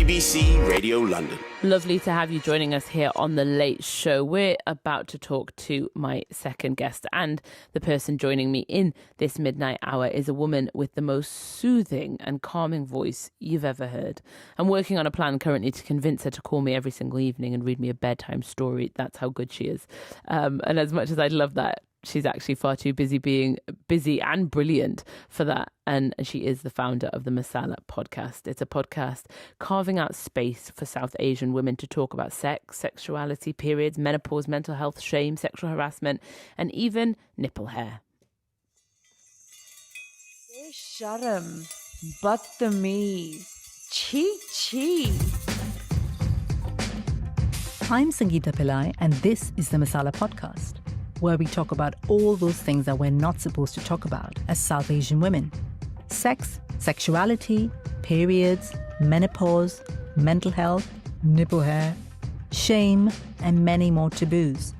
BBC Radio London. Lovely to have you joining us here on The Late Show. We're about to talk to my second guest, and the person joining me in this midnight hour is a woman with the most soothing and calming voice you've ever heard. I'm working on a plan currently to convince her to call me every single evening and read me a bedtime story. That's how good she is. And as much as I'd love that, she's actually far too busy being busy and brilliant for that. And she is the founder of the Masala Podcast. It's a podcast carving out space for South Asian women to talk about sex, sexuality, periods, menopause, mental health, shame, sexual harassment, and even nipple hair. Sharam, Badtameez, Chi. I'm Sangeeta Pillai, and this is the Masala Podcast, where we talk about all those things that we're not supposed to talk about as South Asian women. Sex, sexuality, periods, menopause, mental health, nipple hair, shame, and many more taboos.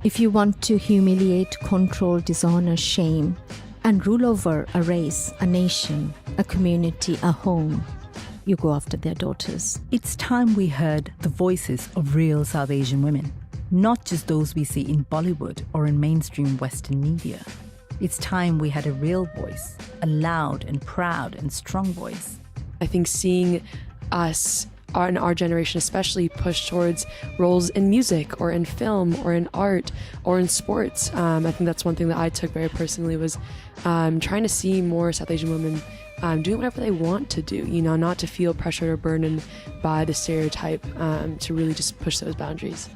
If you want to humiliate, control, dishonor, shame, and rule over a race, a nation, a community, a home, you go after their daughters. It's time we heard the voices of real South Asian women, not just those we see in Bollywood or in mainstream Western media. It's time we had a real voice, a loud and proud and strong voice. I think seeing us, in our generation especially, push towards roles in music or in film or in art or in sports. I think that's one thing that I took very personally was trying to see more South Asian women doing whatever they want to do, not to feel pressured or burdened by the stereotype, to really just push those boundaries.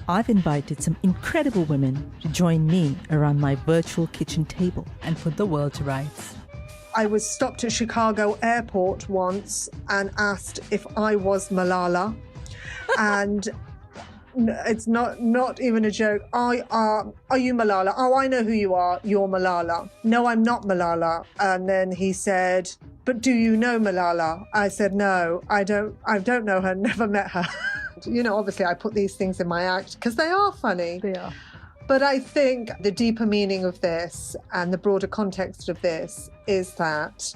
I've invited some incredible women to join me around my virtual kitchen table and put the world to rights. I was stopped at Chicago airport once and asked if I was Malala. And it's not even a joke. Are you Malala? Oh, I know who you are. You're Malala. No, I'm not Malala. And then he said, but do you know Malala? I said, no, I don't know her, never met her. Obviously I put these things in my act because they are funny. They are. But I think the deeper meaning of this and the broader context of this is that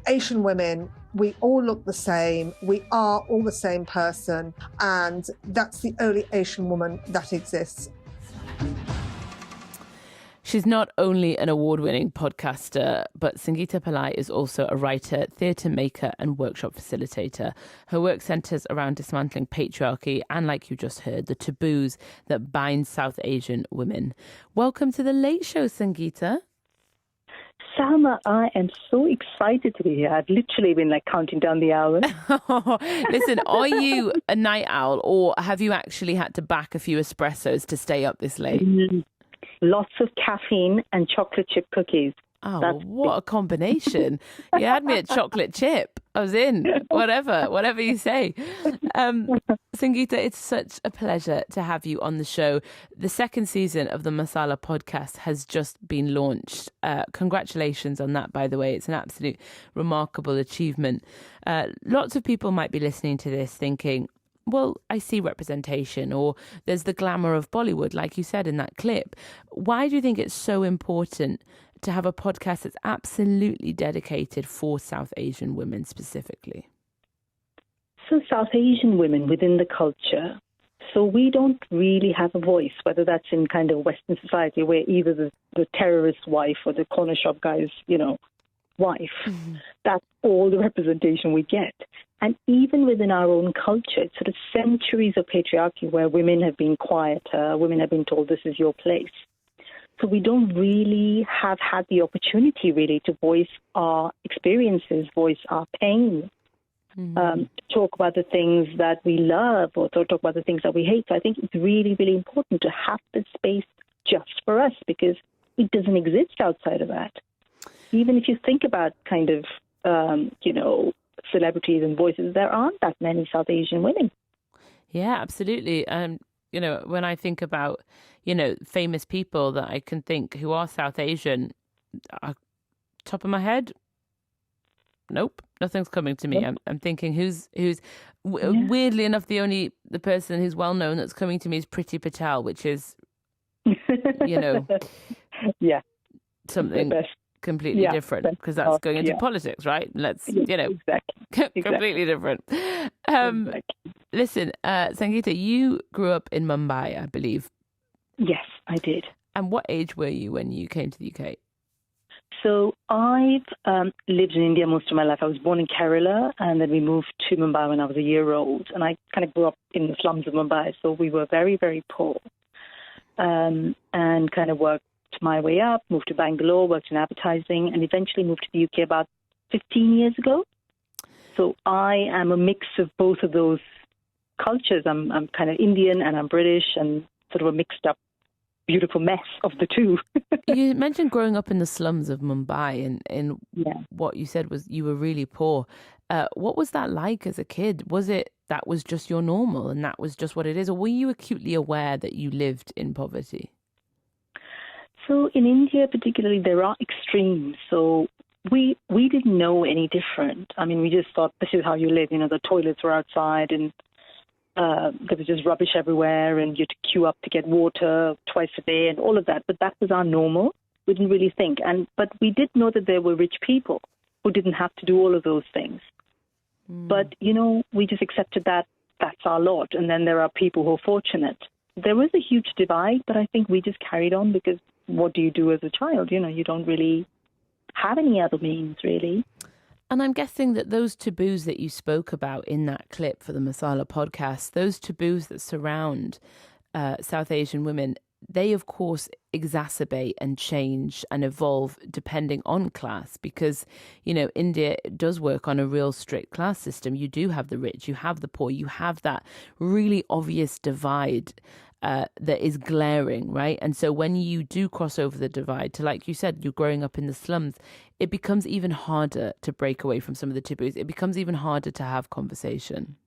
Asian women, we all look the same. We are all the same person. And that's the only Asian woman that exists. She's not only an award-winning podcaster, but Sangeeta Pillai is also a writer, theatre maker and workshop facilitator. Her work centres around dismantling patriarchy and, like you just heard, the taboos that bind South Asian women. Welcome to The Late Show, Sangeeta. Salma, I am so excited to be here. I've literally been counting down the hours. Listen, are you a night owl or have you actually had to back a few espressos to stay up this late? Lots of caffeine and chocolate chip cookies. Oh, what a combination. You had me at chocolate chip. I was in. Whatever you say. Sangeeta, it's such a pleasure to have you on the show. The second season of the Masala Podcast has just been launched. Congratulations on that, by the way. It's an absolute remarkable achievement. Lots of people might be listening to this thinking, well, I see representation, or there's the glamour of Bollywood, like you said in that clip. Why do you think it's so important to have a podcast that's absolutely dedicated for South Asian women specifically? So South Asian women within the culture, so we don't really have a voice, whether that's in kind of Western society where either the terrorist wife or the corner shop guy's, wife. Mm-hmm. That's all the representation we get. And even within our own culture, it's sort of centuries of patriarchy where women have been quieter, women have been told this is your place. So we don't really have had the opportunity really to voice our experiences, voice our pain, talk about the things that we love or talk about the things that we hate. So I think it's really, really important to have this space just for us because it doesn't exist outside of that. Even if you think about kind of, celebrities and voices, there aren't that many South Asian women. Yeah, absolutely. When I think about, famous people that I can think who are South Asian, top of my head, nope, nothing's coming to me. I'm thinking who's weirdly enough, the person who's well known that's coming to me is Priti Patel, which is, yeah, something completely different, because that's going into politics, right? Let's, Exactly. completely different. Listen, Sangeeta, you grew up in Mumbai, I believe. Yes, I did. And what age were you when you came to the UK? So I've lived in India most of my life. I was born in Kerala, and then we moved to Mumbai when I was a year old. And I kind of grew up in the slums of Mumbai, so we were very, very poor. And kind of worked my way up, moved to Bangalore, worked in advertising, and eventually moved to the UK about 15 years ago. So I am a mix of both of those cultures. I'm kind of Indian and I'm British, and sort of a mixed up beautiful mess of the two. You mentioned growing up in the slums of Mumbai, and what you said was you were really poor. What was that like as a kid? Was it that was just your normal and that was just what it is? Or were you acutely aware that you lived in poverty? So in India particularly, there are extremes. So we didn't know any different. I mean, we just thought this is how you live. The toilets were outside, and there was just rubbish everywhere, and you had to queue up to get water twice a day and all of that. But that was our normal. We didn't really think. But we did know that there were rich people who didn't have to do all of those things. But, we just accepted that that's our lot. And then there are people who are fortunate. There was a huge divide, but I think we just carried on because what do you do as a child? You don't really have any other means, really. And I'm guessing that those taboos that you spoke about in that clip for the Masala podcast, those taboos that surround South Asian women, they, of course, exacerbate and change and evolve depending on class because, India does work on a real strict class system. You do have the rich, you have the poor, you have that really obvious divide that is glaring, right? And so when you do cross over the divide to, like you said, you're growing up in the slums, it becomes even harder to break away from some of the taboos. It becomes even harder to have conversation.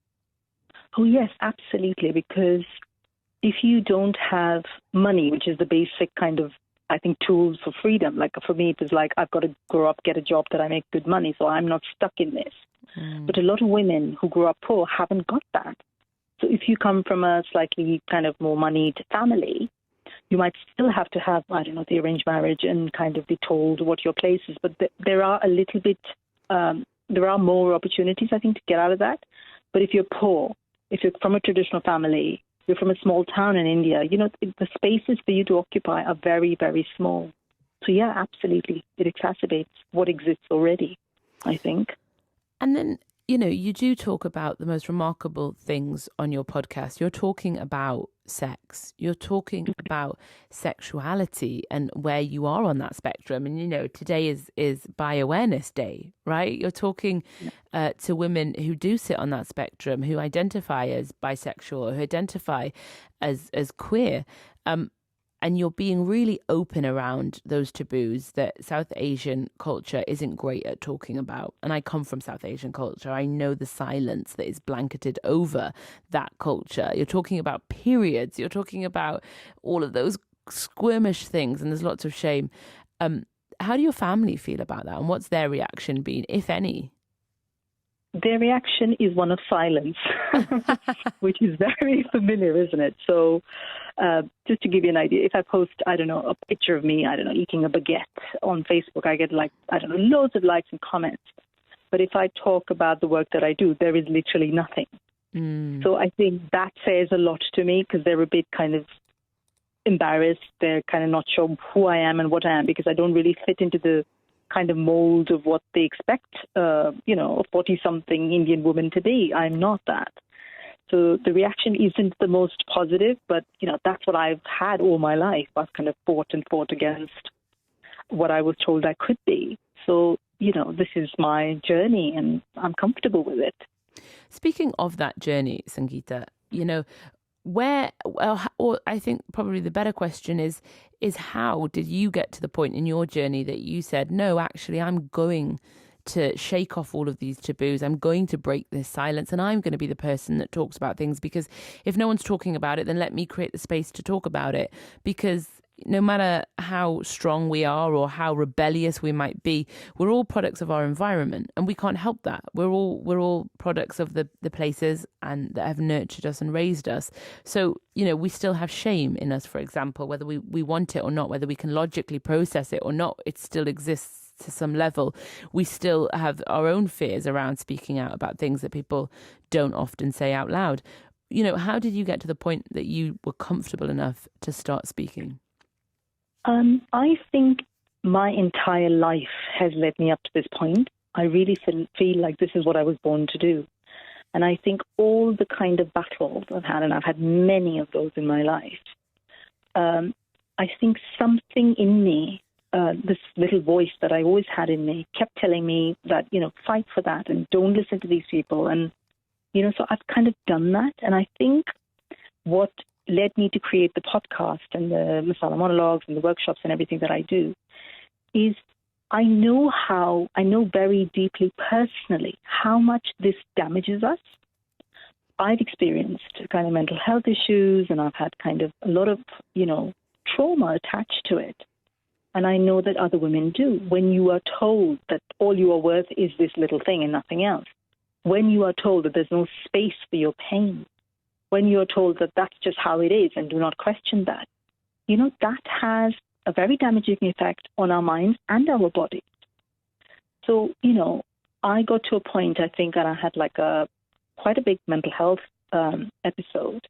Oh, yes, absolutely. Because if you don't have money, which is the basic kind of, I think, tools for freedom, like for me, it was like, I've got to grow up, get a job that I make good money, so I'm not stuck in this. But a lot of women who grew up poor haven't got that. So if you come from a slightly kind of more moneyed family, you might still have to have, the arranged marriage and kind of be told what your place is. But there are a little bit, there are more opportunities, I think, to get out of that. But if you're poor, if you're from a traditional family, you're from a small town in India, the spaces for you to occupy are very, very small. So, yeah, absolutely. It exacerbates what exists already, I think. And then, you do talk about the most remarkable things on your podcast. You're talking about sex. You're talking about sexuality and where you are on that spectrum. And, today is Bi Awareness Day, right? You're talking to women who do sit on that spectrum, who identify as bisexual, who identify as queer. And you're being really open around those taboos that South Asian culture isn't great at talking about. And I come from South Asian culture. I know the silence that is blanketed over that culture. You're talking about periods. You're talking about all of those squirmish things, and there's lots of shame. How do your family feel about that? And what's their reaction been, if any? Their reaction is one of silence, which is very familiar, isn't it? So just to give you an idea, if I post, a picture of me, eating a baguette on Facebook, I get loads of likes and comments. But if I talk about the work that I do, there is literally nothing. So I think that says a lot to me because they're a bit kind of embarrassed. They're kind of not sure who I am and what I am because I don't really fit into the kind of mold of what they expect, a 40-something Indian woman to be. I'm not that. So the reaction isn't the most positive, but, that's what I've had all my life. I've kind of fought against what I was told I could be. So, this is my journey and I'm comfortable with it. Speaking of that journey, Sangeeta, I think probably the better question is how did you get to the point in your journey that you said, no, actually, I'm going to shake off all of these taboos. I'm going to break this silence and I'm going to be the person that talks about things because if no one's talking about it, then let me create the space to talk about it because no matter how strong we are or how rebellious we might be, we're all products of our environment and we can't help that. We're all products of the places and that have nurtured us and raised us. So, we still have shame in us, for example, whether we want it or not, whether we can logically process it or not, it still exists to some level, we still have our own fears around speaking out about things that people don't often say out loud. How did you get to the point that you were comfortable enough to start speaking? I think my entire life has led me up to this point. I really feel like this is what I was born to do. And I think all the kind of battles I've had, and I've had many of those in my life, I think something in me, this little voice that I always had in me, kept telling me that, fight for that and don't listen to these people. And, so I've kind of done that. And I think what led me to create the podcast and the Masala monologues and the workshops and everything that I do is I know very deeply personally how much this damages us. I've experienced kind of mental health issues, and I've had kind of a lot of, trauma attached to it. And I know that other women do. When you are told that all you are worth is this little thing and nothing else, when you are told that there's no space for your pain, when you are told that that's just how it is and do not question that, that has a very damaging effect on our minds and our bodies. So, I got to a point, I think, and I had like quite a big mental health episode.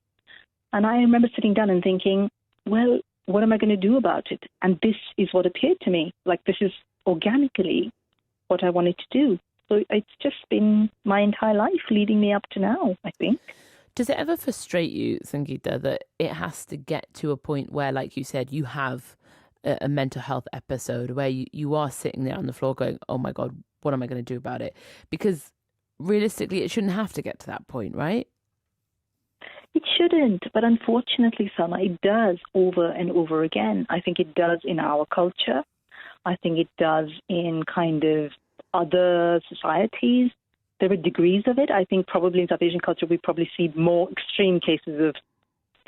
And I remember sitting down and thinking, well, what am I going to do about it? And this is what appeared to me. Like, this is organically what I wanted to do. So it's just been my entire life leading me up to now, I think. Does it ever frustrate you, Sangeeta, that it has to get to a point where, like you said, you have a mental health episode where you are sitting there on the floor going, oh my God, what am I going to do about it? Because realistically, it shouldn't have to get to that point, right? It shouldn't, but unfortunately, Salma, it does over and over again. I think it does in our culture. I think it does in kind of other societies. There are degrees of it. I think probably in South Asian culture, we probably see more extreme cases of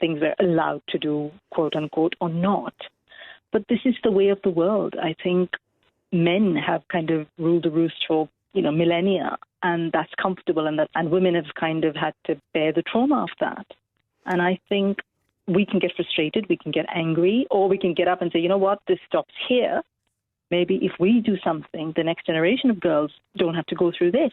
things they're allowed to do, quote unquote, or not. But this is the way of the world. I think men have kind of ruled the roost for, millennia, and that's comfortable, and women have kind of had to bear the trauma of that. And I think we can get frustrated, we can get angry, or we can get up and say, you know what, this stops here. Maybe if we do something, the next generation of girls don't have to go through this.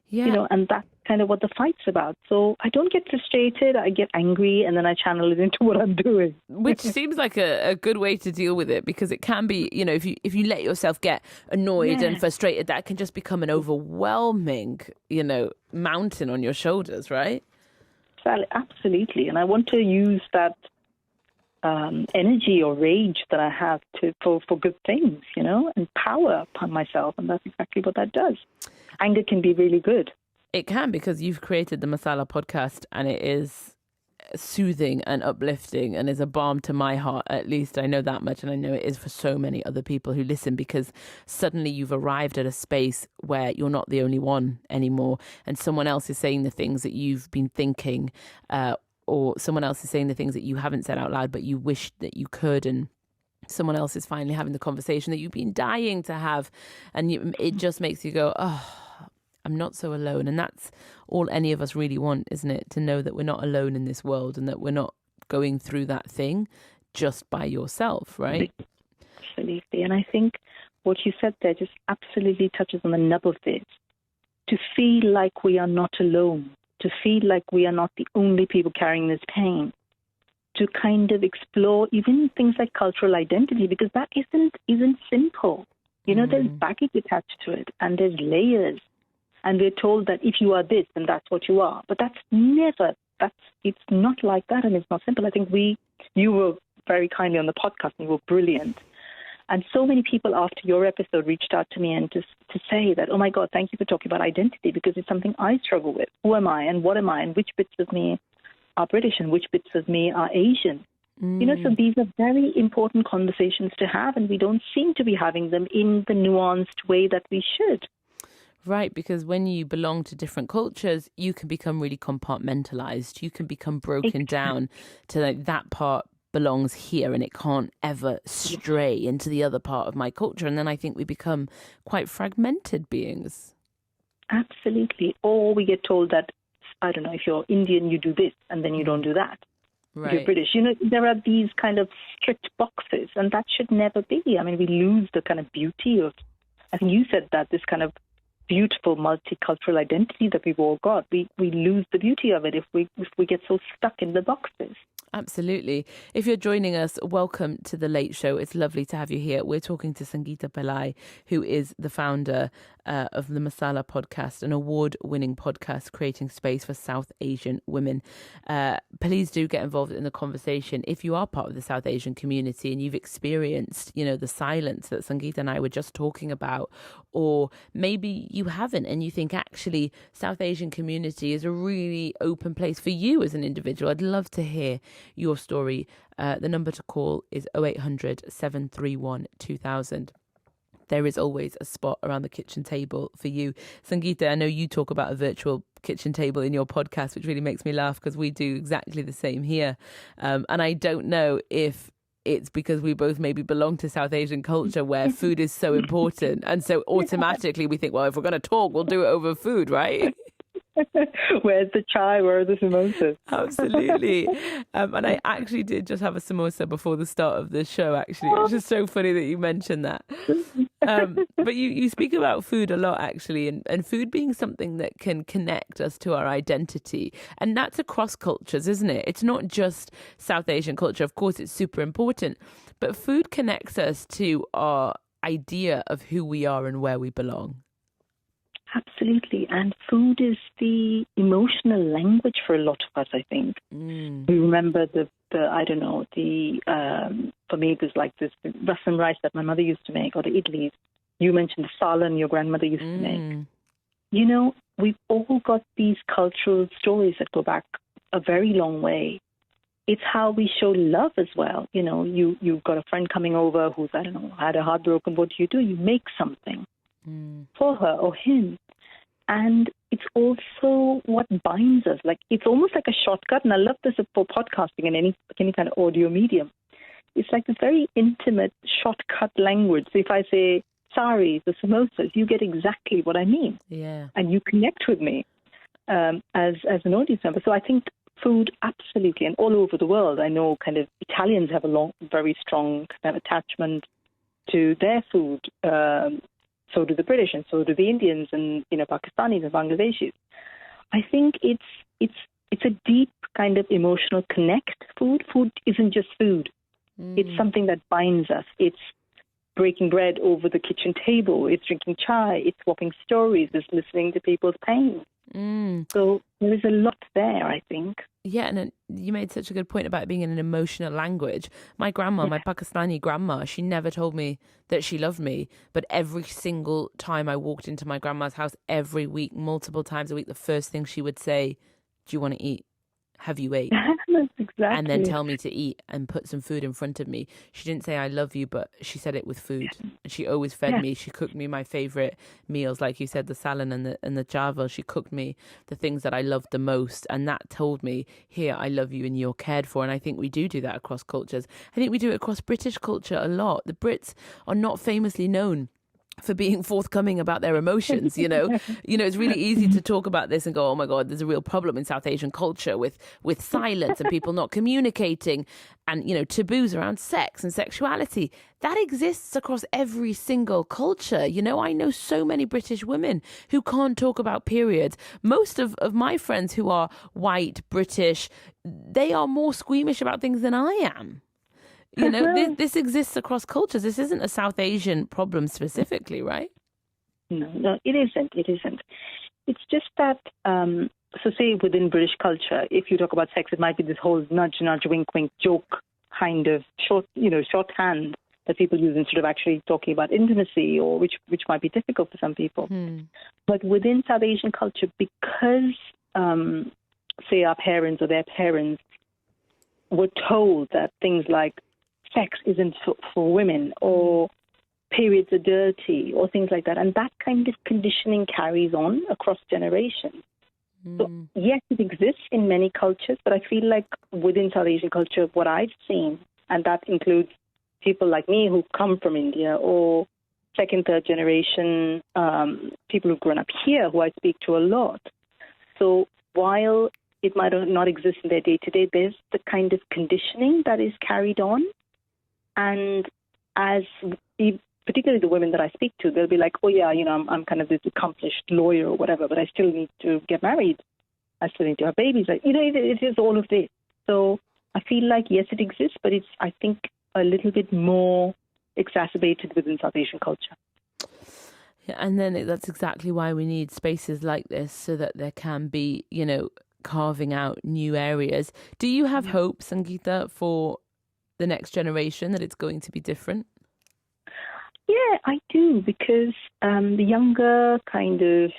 Yeah. And that's kind of what the fight's about. So I don't get frustrated, I get angry, and then I channel it into what I'm doing. Which seems like a good way to deal with it, because it can be, if you let yourself get annoyed and frustrated, that can just become an overwhelming, mountain on your shoulders, right? Absolutely. And I want to use that energy or rage that I have for good things, and power upon myself. And that's exactly what that does. Anger can be really good. It can, because you've created the Masala podcast, and it is soothing and uplifting and is a balm to my heart. At least I know that much, and I know it is for so many other people who listen, because suddenly you've arrived at a space where you're not the only one anymore, and someone else is saying the things that you've been thinking, or someone else is saying the things that you haven't said out loud but you wish that you could, and someone else is finally having the conversation that you've been dying to have, and it just makes you go, oh, I'm not so alone. And that's all any of us really want, isn't it? To know that we're not alone in this world, and that we're not going through that thing just by yourself, right? Absolutely. And I think what you said there just absolutely touches on the nub of this. To feel like we are not alone, to feel like we are not the only people carrying this pain, to kind of explore even things like cultural identity, because that isn't simple. There's baggage attached to it, and there's layers. And we're told that if you are this, then that's what you are. But it's not like that, and it's not simple. I think you were very kindly on the podcast, and you were brilliant. And so many people after your episode reached out to me and to say that, oh my God, thank you for talking about identity, because it's something I struggle with. Who am I, and what am I, and which bits of me are British and which bits of me are Asian? So these are very important conversations to have, and we don't seem to be having them in the nuanced way that we should. Right, because when you belong to different cultures, you can become really compartmentalized. You can become broken down to like, that part belongs here and it can't ever stray into the other part of my culture. And then I think we become quite fragmented beings. Absolutely. Or we get told that, I don't know, if you're Indian, you do this, and then you don't do that. Right. If you're British. There are these kind of strict boxes, and that should never be. I mean, we lose the kind of beauty of I think you said that this kind of beautiful multicultural identity that we've all got, we lose the beauty of it if we get so stuck in the boxes. Absolutely. If you're joining us, welcome to The Late Show. It's lovely to have you here. We're talking to Sangeeta Pillai, who is the founder of the Masala Podcast, an award-winning podcast creating space for South Asian women. Please do get involved in the conversation. If you are part of the South Asian community and you've experienced, the silence that Sangeeta and I were just talking about, or maybe you haven't and you think actually South Asian community is a really open place for you as an individual, I'd love to hear your story. The number to call is 0800 731 2000. There is always a spot around the kitchen table for you. Sangeeta, I know you talk about a virtual kitchen table in your podcast, which really makes me laugh because we do exactly the same here. And I don't know if it's because we both maybe belong to South Asian culture where food is so important. And so automatically we think, well, if we're going to talk, we'll do it over food, right? Where's the chai? Where are the samosas? Absolutely. And I actually did just have a samosa before the start of the show, actually. It's just so funny that you mentioned that. But you speak about food a lot, actually, and food being something that can connect us to our identity. And that's across cultures, isn't it? It's not just South Asian culture. Of course, it's super important. But food connects us to our idea of who we are and where we belong. Absolutely. And food is the emotional language for a lot of us, I think. We remember for me, it was like this rasam rice that my mother used to make, or the idlis. You mentioned the salan your grandmother used to make. We've all got these cultural stories that go back a very long way. It's how we show love as well. You've got a friend coming over who's, had a heart broken. What do? You make something for her or him. And it's also what binds us. Like, it's almost like a shortcut. And I love this for podcasting and any kind of audio medium. It's like this very intimate shortcut language. So if I say saris or samosas, you get exactly what I mean. Yeah. And you connect with me as an audience member. So I think food, absolutely. And all over the world, I know kind of Italians have a very strong kind of attachment to their food. So do the British, and so do the Indians, and Pakistanis and Bangladeshis. I think it's a deep kind of emotional connect. Food isn't just food. It's something that binds us. It's breaking bread over the kitchen table. It's drinking chai. It's swapping stories. It's listening to people's pain. So there is a lot there, I think. Yeah, and you made such a good point about it being in an emotional language. My grandma, my Pakistani grandma, she never told me that she loved me, but every single time I walked into my grandma's house every week, multiple times a week, the first thing she would say, "Do you want to eat? Have you ate?" Exactly. And then tell me to eat and put some food in front of me. She didn't say I love you, but she said it with food. She always fed me. She cooked me my favorite meals, like you said, the salan and the java. She cooked me the things that I loved the most, and that told me, here, I love you and you're cared for. And I think we do that across cultures. I think we do it across British culture a lot. The Brits are not famously known for being forthcoming about their emotions, it's really easy to talk about this and go, oh my God, there's a real problem in South Asian culture with silence and people not communicating and, taboos around sex and sexuality. That exists across every single culture. I know so many British women who can't talk about periods. Most of my friends who are white, British, they are more squeamish about things than I am. This exists across cultures. This isn't a South Asian problem specifically, right? No, it isn't. It's just that, so say within British culture, if you talk about sex, it might be this whole nudge, wink, wink, joke kind of shorthand that people use instead of actually talking about intimacy, or which might be difficult for some people. But within South Asian culture, because, say our parents or their parents were told that things like sex isn't for women, or periods are dirty, or things like that. And that kind of conditioning carries on across generations. So, yes, it exists in many cultures, but I feel like within South Asian culture, what I've seen, and that includes people like me who come from India, or second, third generation people who've grown up here, who I speak to a lot. So while it might not exist in their day-to-day, there's the kind of conditioning that is carried on. And as particularly the women that I speak to, they'll be like, oh yeah, I'm kind of this accomplished lawyer or whatever, but I still need to get married. I still need to have babies. It is all of this. So I feel like, yes, it exists, but it's, I think, a little bit more exacerbated within South Asian culture. Yeah, and then that's exactly why we need spaces like this, so that there can be, carving out new areas. Do you have hope, Sangeeta, for the next generation, that it's going to be different? Yeah, I do, because the younger kind of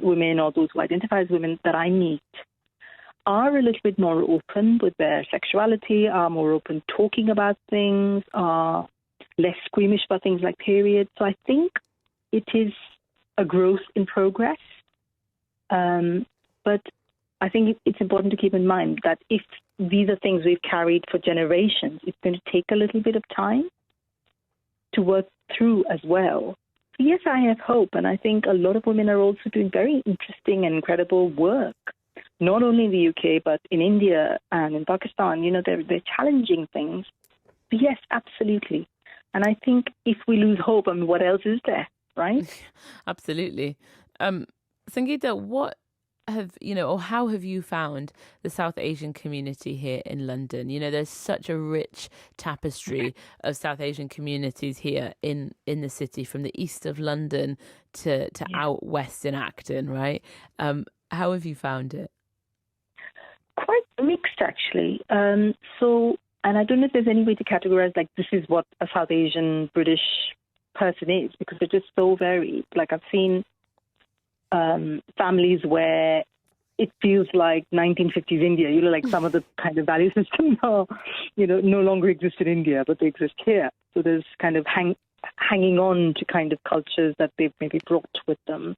women, or those who identify as women that I meet, are a little bit more open with their sexuality, are more open talking about things, are less squeamish about things like periods. So I think it is a growth in progress. But I think it's important to keep in mind that if these are things we've carried for generations, it's going to take a little bit of time to work through as well. So yes, I have hope. And I think a lot of women are also doing very interesting and incredible work, not only in the UK, but in India and in Pakistan. They're challenging things. So yes, absolutely. And I think if we lose hope, what else is there, right? Absolutely. Sangeeta, what how have you found the South Asian community here in London? There's such a rich tapestry of South Asian communities here in the city, from the east of London to out west in Acton, right? How have you found it? Quite mixed, actually. And I don't know if there's any way to categorize, like, this is what a South Asian British person is, because they're just so varied. Like, I've seen families where it feels like 1950s India. Like some of the kind of value systems are, no longer exist in India, but they exist here. So there's kind of hanging on to kind of cultures that they've maybe brought with them.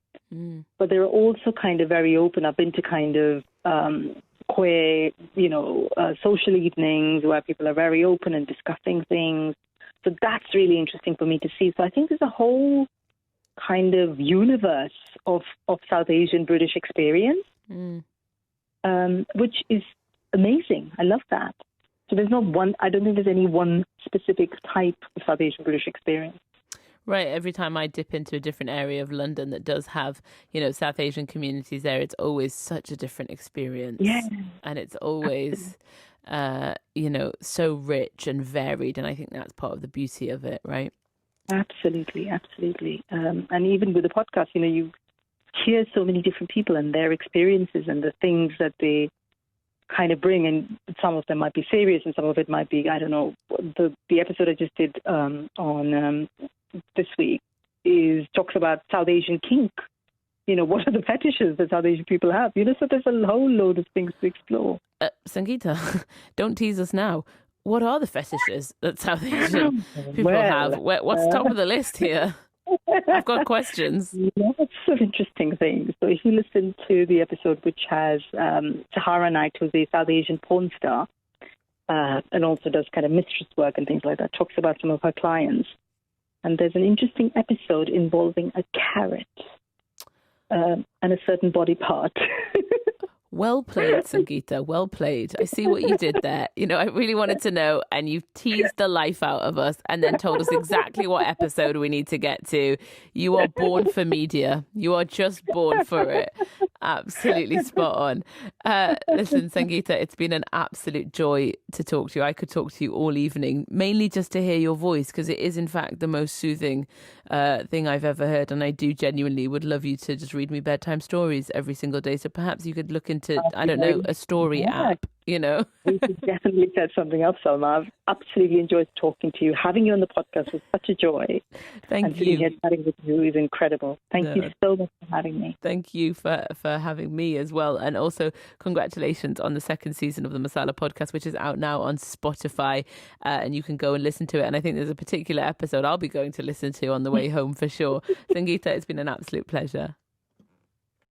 But they're also kind of very open. I've been to kind of queer, social evenings where people are very open and discussing things. So that's really interesting for me to see. So I think there's a whole kind of universe of South Asian British experience, which is amazing. I love that. So there's not one, I don't think there's any one specific type of South Asian British experience. Right. Every time I dip into a different area of London that does have, South Asian communities there, it's always such a different experience. Yeah. And it's always, so rich and varied. And I think that's part of the beauty of it, right? Absolutely, absolutely. And even with the podcast, you hear so many different people and their experiences and the things that they kind of bring. And some of them might be serious and some of it might be, I don't know. The episode I just did on this week talks about South Asian kink. What are the fetishes that South Asian people have? So there's a whole load of things to explore. Sangeeta, don't tease us now. What are the fetishes that South Asian people have? What's top of the list here? I've got questions. Lots of interesting things. So if you listen to the episode which has Sahara Knight, who's a South Asian porn star, and also does kind of mistress work and things like that, talks about some of her clients. And there's an interesting episode involving a carrot and a certain body part. Well played, Sangeeta. Well played. I see what you did there. I really wanted to know, and you've teased the life out of us and then told us exactly what episode we need to get to. You are born for media. You are just born for it. Absolutely spot on. Listen, Sangeeta, it's been an absolute joy to talk to you. I could talk to you all evening, mainly just to hear your voice, because it is, in fact, the most soothing thing I've ever heard. And I do genuinely would love you to just read me bedtime stories every single day. So perhaps you could look into, I don't know, a story app, We should definitely set something up, Salma. I've absolutely enjoyed talking to you. Having you on the podcast was such a joy. Thank you. Sitting here chatting with you is incredible. Thank you so much for having me. Thank you for having me as well. And also congratulations on the second season of the Masala Podcast, which is out now on Spotify. And you can go and listen to it. And I think there's a particular episode I'll be going to listen to on the way home for sure. Sangeeta, it's been an absolute pleasure.